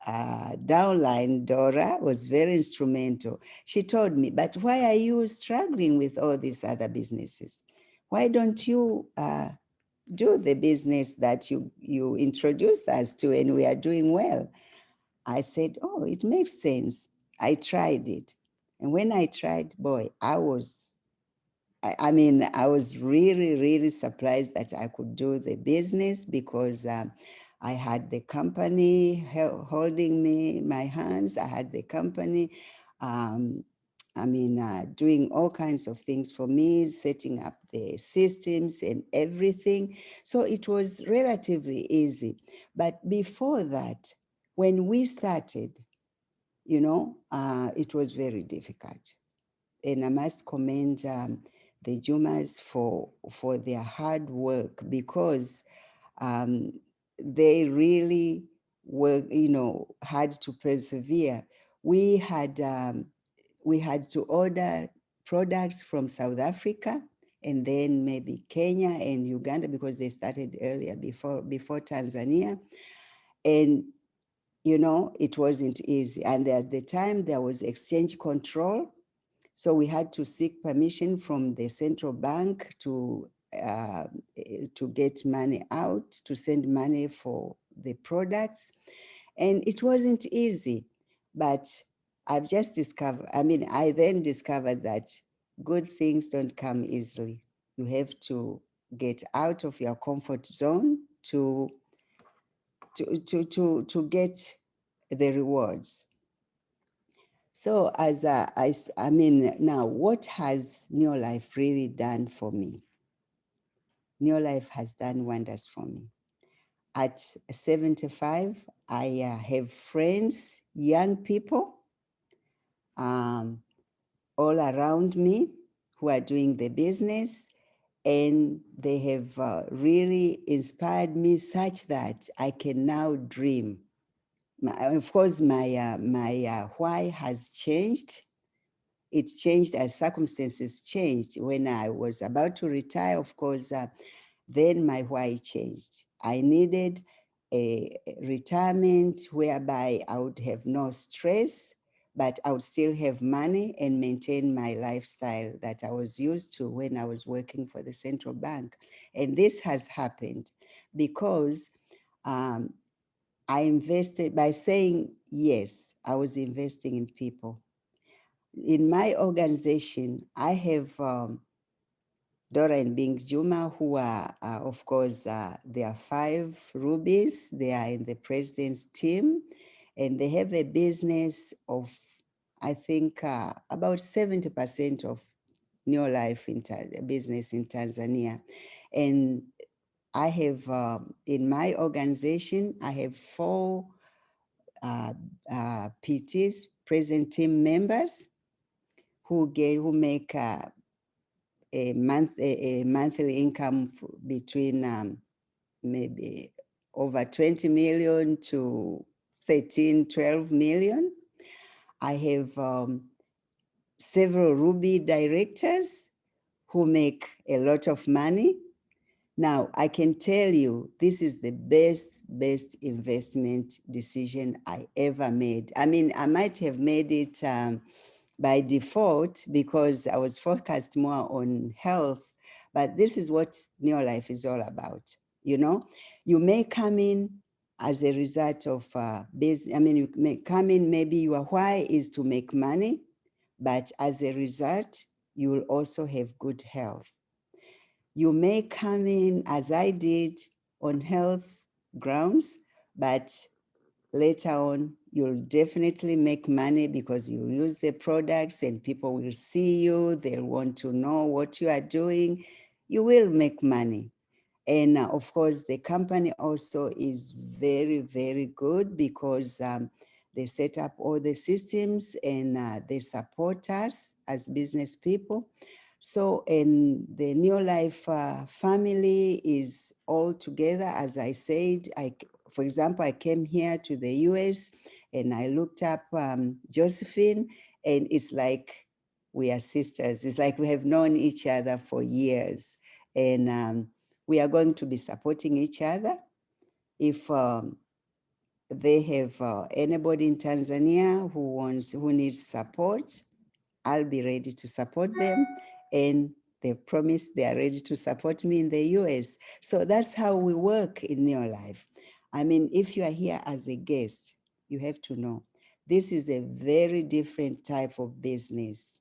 downline, Dora, was very instrumental. She told me, but why are you struggling with all these other businesses? Why don't you do the business that you introduced us to and we are doing well? I said, oh, it makes sense. I tried it. And when I tried, boy, I was really, really surprised that I could do the business, because I had the company holding me, my hands. I had the company, doing all kinds of things for me, setting up the systems and everything. So it was relatively easy. But before that, when we started, it was very difficult. And I must commend the Jumas for their hard work, because um, they really were, had to persevere. We had to order products from South Africa, and then maybe Kenya and Uganda, because they started earlier before Tanzania. And it wasn't easy. And at the time there was exchange control. So we had to seek permission from the central bank to get money out, to send money for the products. And it wasn't easy, but I've just discovered, I then discovered that good things don't come easily. You have to get out of your comfort zone to get the rewards. So now what has Neolife really done for me? Neolife has done wonders for me. At 75, I have friends, young people, all around me who are doing the business, and they have really inspired me such that I can now dream. Of course, my why has changed. It changed as circumstances changed. When I was about to retire, of course, then my why changed. I needed a retirement whereby I would have no stress, but I would still have money and maintain my lifestyle that I was used to when I was working for the central bank. And this has happened because I invested, by saying yes, I was investing in people. In my organization, I have Dora and Bing Juma, who are, of course, there are 5 rubies. They are in the president's team, and they have a business of, I think, about 70% of Neolife business in Tanzania. And I have, in my organization, I have 4 PTs, present team members, who make a monthly income between maybe over 20 million to 13, 12 million. I have several Ruby directors who make a lot of money. Now, I can tell you, this is the best investment decision I ever made. I might have made it by default because I was focused more on health, but this is what Neolife is all about. You may come in as a result of business. You may come in, maybe your why is to make money, but as a result, you will also have good health. You may come in, as I did, on health grounds, but later on, you'll definitely make money because you use the products and people will see you. They'll want to know what you are doing. You will make money. And of course, the company also is very, very good because they set up all the systems and they support us as business people. So, and the Neolife family is all together. As I said, for example, I came here to the US and I looked up Josephine, and it's like we are sisters. It's like we have known each other for years. And we are going to be supporting each other. If they have anybody in Tanzania who needs support, I'll be ready to support them. And they promise they are ready to support me in the US. So that's how we work in Neolife. If you are here as a guest, you have to know this is a very different type of business.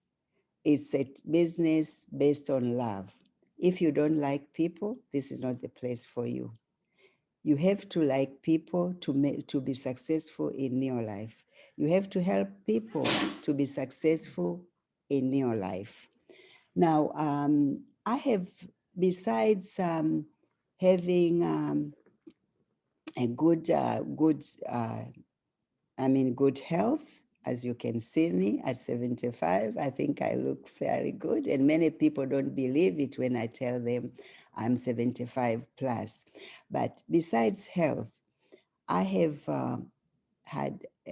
It's a business based on love. If you don't like people, this is not the place for you. You have to like people to be successful in your life. You have to help people to be successful in your life. Now, I have, besides having a good health, as you can see me at 75, I think I look fairly good. And many people don't believe it when I tell them I'm 75 plus. But besides health, I have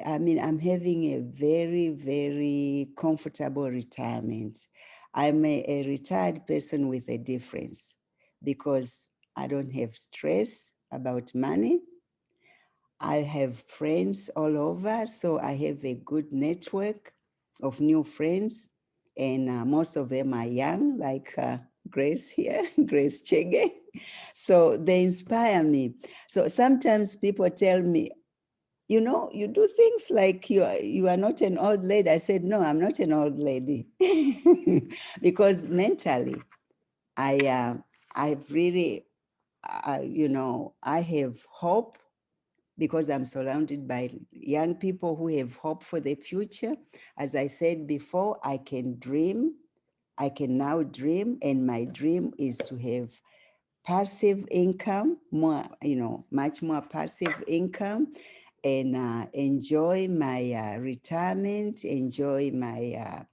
I'm having a very, very comfortable retirement. I'm a retired person with a difference because I don't have stress about money. I have friends all over, so I have a good network of new friends, and most of them are young, like Grace here, Grace Chege. So they inspire me. So sometimes people tell me, you know, you do things like you are not an old lady. I said, no, I'm not an old lady. Because mentally, I've really, I have hope because I'm surrounded by young people who have hope for the future. As I said before, I can dream. I can now dream, and my dream is to have passive income, more, much more passive income, and enjoy my retirement, enjoy my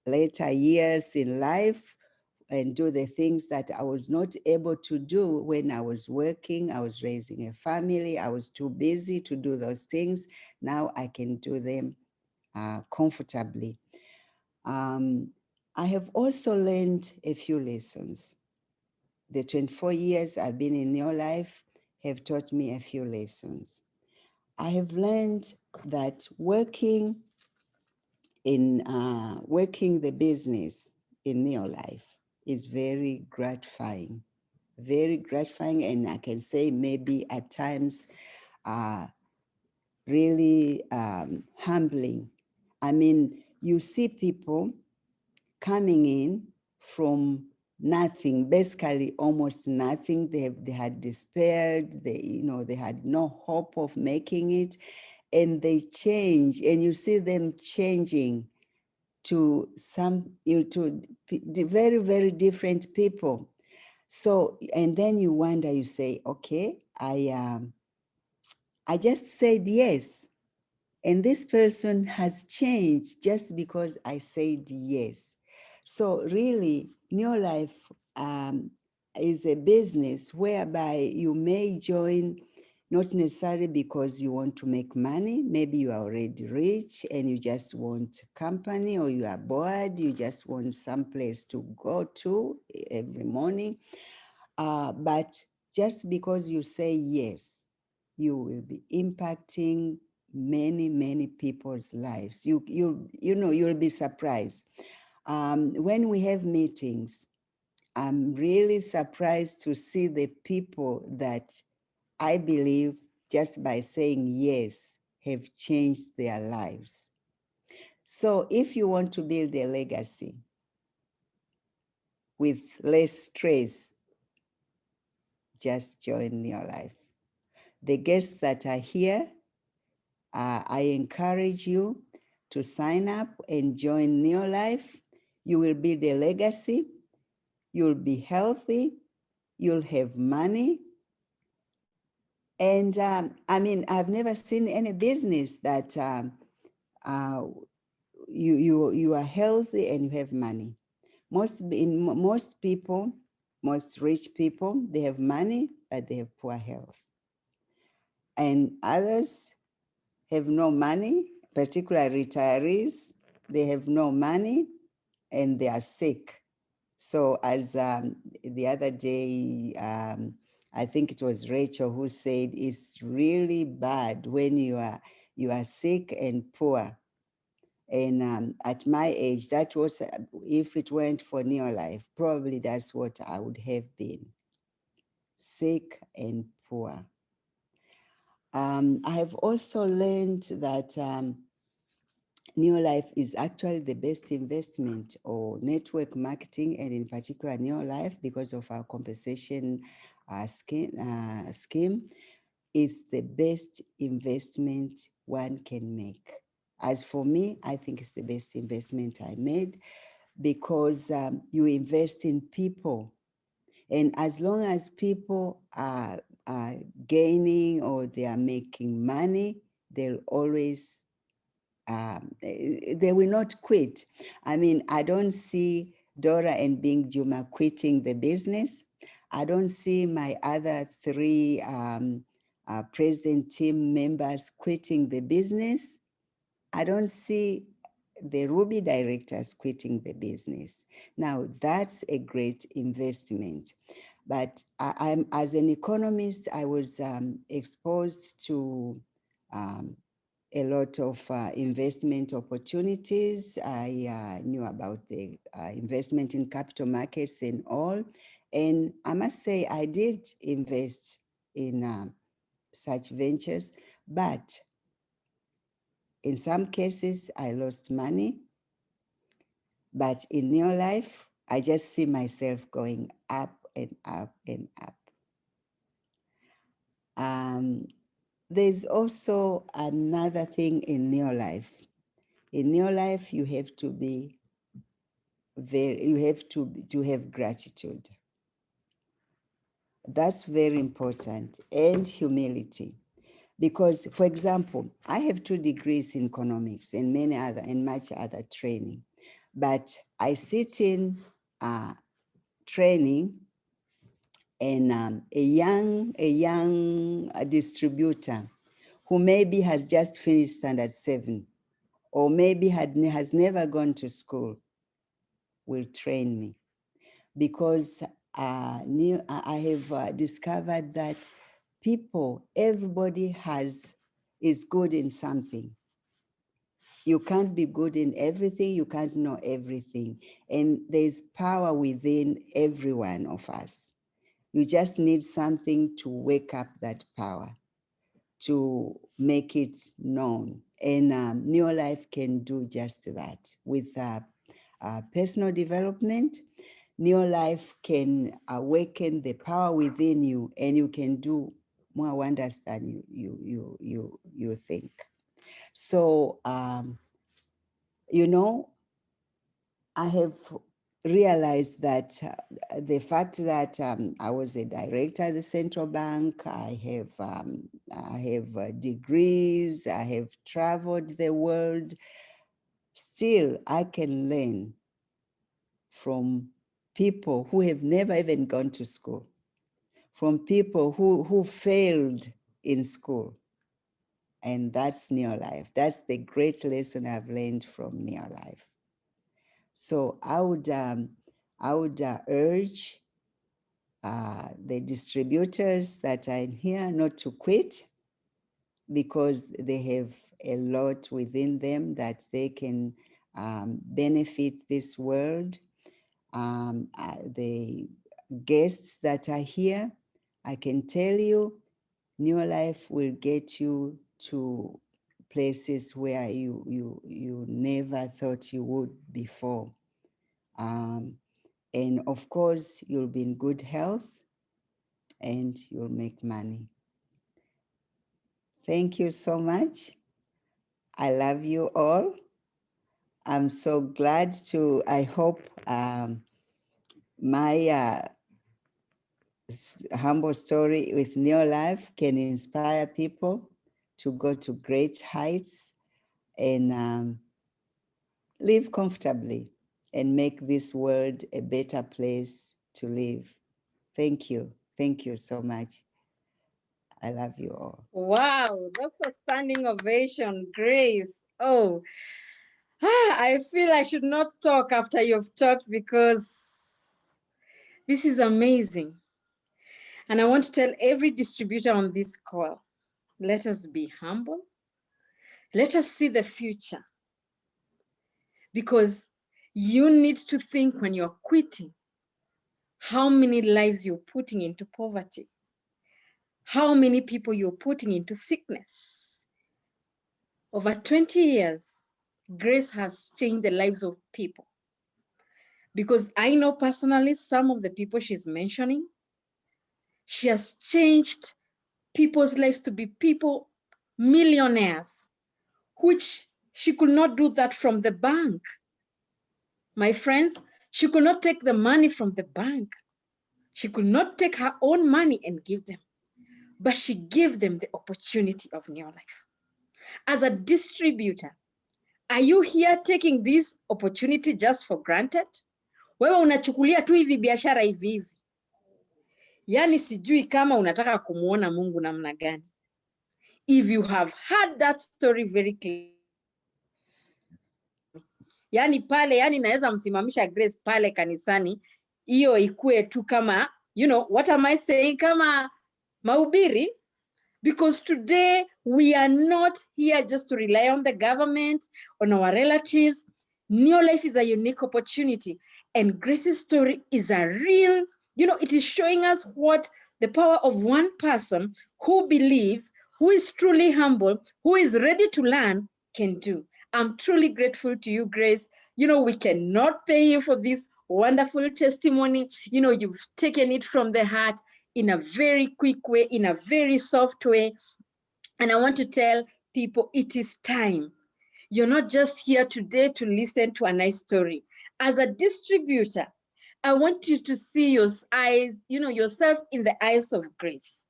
later years in life, and do the things that I was not able to do when I was working. I was raising a family. I was too busy to do those things. Now I can do them comfortably. I have also learned a few lessons. The 24 years I've been in your life have taught me a few lessons. I have learned that working the business in your life is very gratifying, and I can say maybe at times really humbling. I mean, you see people coming in from nothing, basically almost nothing. They had despaired. They had no hope of making it, and they change, and you see them changing to very, very different people. So, and then you wonder, you say, okay, I just said yes, and this person has changed just because I said yes. So really, New Life is a business whereby you may join not necessarily because you want to make money. Maybe you are already rich and you just want company, or you are bored, you just want some place to go to every morning. But just because you say yes, you will be impacting many, many people's lives. You'll be surprised. When we have meetings, I'm really surprised to see the people that I believe just by saying yes have changed their lives. So if you want to build a legacy with less stress, just join your life. The guests that are here, I encourage you to sign up and join Neolife. You will build a legacy. You'll be healthy. You'll have money. And I've never seen any business that you are healthy and you have money. Most people, most rich people, they have money, but they have poor health. And others have no money, particularly retirees. They have no money and they are sick. So as the other day, I think it was Rachel who said, it's really bad when you are sick and poor. And at my age, that was, if it weren't for Neolife, probably that's what I would have been, sick and poor. I have also learned that Neolife is actually the best investment, or network marketing, and in particular Neolife, because of our compensation scheme is the best investment one can make. As for me, I think it's the best investment I made because you invest in people. And as long as people are gaining or they are making money, they'll always, they will not quit. I mean, I don't see Dora and Bing Juma quitting the business. I don't see my other three president team members quitting the business. I don't see the Ruby directors quitting the business. Now, that's a great investment. But I'm, as an economist, I was exposed to a lot of investment opportunities. I knew about the investment in capital markets and all. And I must say, I did invest in such ventures, but in some cases, I lost money. But in Neolife, I just see myself going up and up and up. There's also another thing in Neolife. In Neolife, you have to be you have to have gratitude. That's very important, and humility. Because, for example, I have 2 degrees in economics and much other training, but I sit in training, and a young distributor who maybe has just finished standard 7 or maybe has never gone to school will train me, because I have discovered that everybody is good in something. You can't be good in everything, you can't know everything, and there's power within every one of us. You just need something to wake up that power, to make it known. And Neolife can do just that. With personal development, Neolife can awaken the power within you, and you can do more wonders than you think. So, you know, I have realized that the fact that I was a director at the central bank, I have degrees, I have traveled the world, still I can learn from people who have never even gone to school, from people who failed in school. And that's Neolife. That's the great lesson I've learned from Neolife. So I would urge the distributors that are in here not to quit, because they have a lot within them that they can benefit this world. The guests that are here, I can tell you, Neolife will get you to places where you never thought you would before. And of course, you'll be in good health and you'll make money. Thank you so much. I love you all. I'm so glad I hope my humble story with Neolife can inspire people to go to great heights and live comfortably and make this world a better place to live. Thank you. Thank you so much. I love you all. Wow, that's a standing ovation, Grace. Oh, I feel I should not talk after you've talked, because this is amazing. And I want to tell every distributor on this call, let us be humble. Let us see the future, because you need to think when you're quitting, how many lives you're putting into poverty, how many people you're putting into sickness. Over 20 years, Grace has changed the lives of people, because I know personally some of the people she's mentioning, She has changed people's lives to be people millionaires, which she could not do that from the bank. My friends, she could not take the money from the bank. She could not take her own money and give them, but she gave them the opportunity of new life. As a distributor, are you here taking this opportunity just for granted? Wewe unachukulia tu hivi biashara hivi hivi. Yaani sijui kama unataka kumuona Mungu namna gani. If you have heard that story very clearly, yani pale, yani naweza msimamisha Grace pale kanisani, hiyo ikue tu kama, you know, what am I saying, kama mahubiri, because today we are not here just to rely on the government, on our relatives. New life is a unique opportunity, and Grace's story is a real, you know, it is showing us what the power of one person who believes, who is truly humble, who is ready to learn can do. I'm truly grateful to you, Grace. You know, we cannot pay you for this wonderful testimony. You know, you've taken it from the heart in a very quick way, in a very soft way. And I want to tell people it is time. You're not just here today to listen to a nice story. As a distributor, I want you to see your eyes, you know, yourself in the eyes of Grace,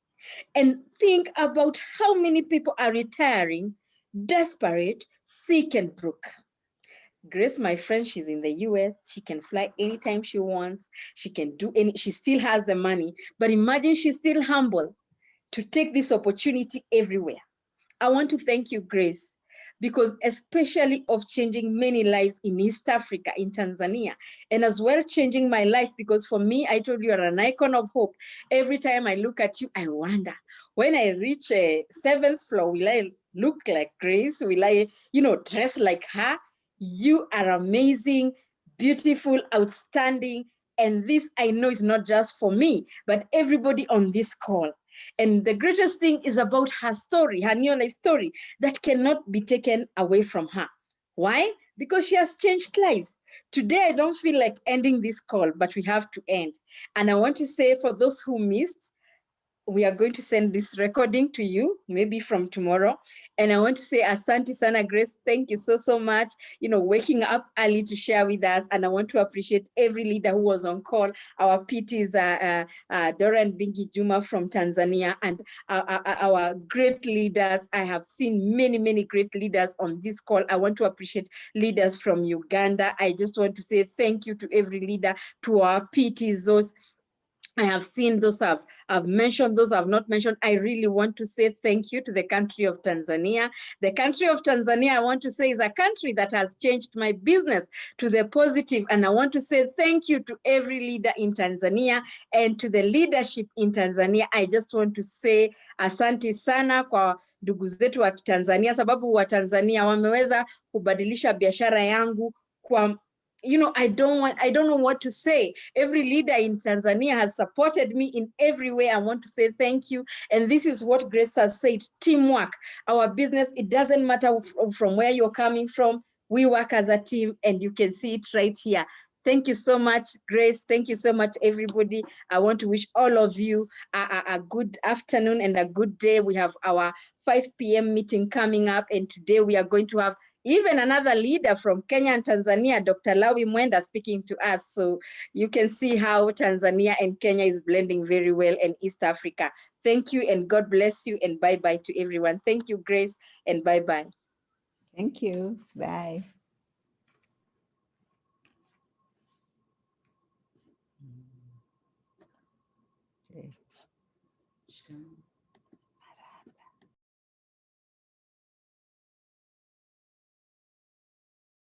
and think about how many people are retiring, desperate, sick, and broke. Grace, my friend, she's in the US. She can fly anytime she wants. She can do any, she still has the money. But imagine she's still humble to take this opportunity everywhere. I want to thank you, Grace, because especially of changing many lives in East Africa, in Tanzania, and as well changing my life, because for me, I told you, you're an icon of hope. Every time I look at you, I wonder, when I reach a 7th floor, will I look like Grace? Will I, you know, dress like her? You are amazing, beautiful, outstanding. And this I know is not just for me, but everybody on this call. And the greatest thing is about her story, her new life story, that cannot be taken away from her. Why? Because she has changed lives. Today, I don't feel like ending this call, but we have to end. And I want to say, for those who missed, we are going to send this recording to you, maybe from tomorrow. And I want to say, Asante Sana Grace, thank you so, so much, you know, waking up early to share with us. And I want to appreciate every leader who was on call. Our PTs, Dora and Bingi Juma from Tanzania, and our great leaders. I have seen many, many great leaders on this call. I want to appreciate leaders from Uganda. I just want to say thank you to every leader, to our PTs, those I have seen, those I've mentioned, those I've not mentioned. I really want to say thank you to the country of Tanzania. The country of Tanzania, I want to say, is a country that has changed my business to the positive. And I want to say thank you to every leader in Tanzania and to the leadership in Tanzania. I just want to say asante sana kwa ndugu zetu wa Tanzania, sababu wa Tanzania wameweza kubadilisha biashara yangu kwa, you know, I don't know what to say. Every leader in Tanzania has supported me in every way. I want to say thank you. And this is what Grace has said, teamwork. Our business, it doesn't matter from where you're coming from. We work as a team, and you can see it right here. Thank you so much, Grace. Thank you so much, everybody. I want to wish all of you a good afternoon and a good day. We have our 5 p.m. meeting coming up, and today we are going to have even another leader from Kenya and Tanzania, Dr. Lawi Mwenda, speaking to us. So you can see how Tanzania and Kenya is blending very well, in East Africa. Thank you, and God bless you, and bye-bye to everyone. Thank you, Grace, and bye-bye. Thank you. Bye. Okay.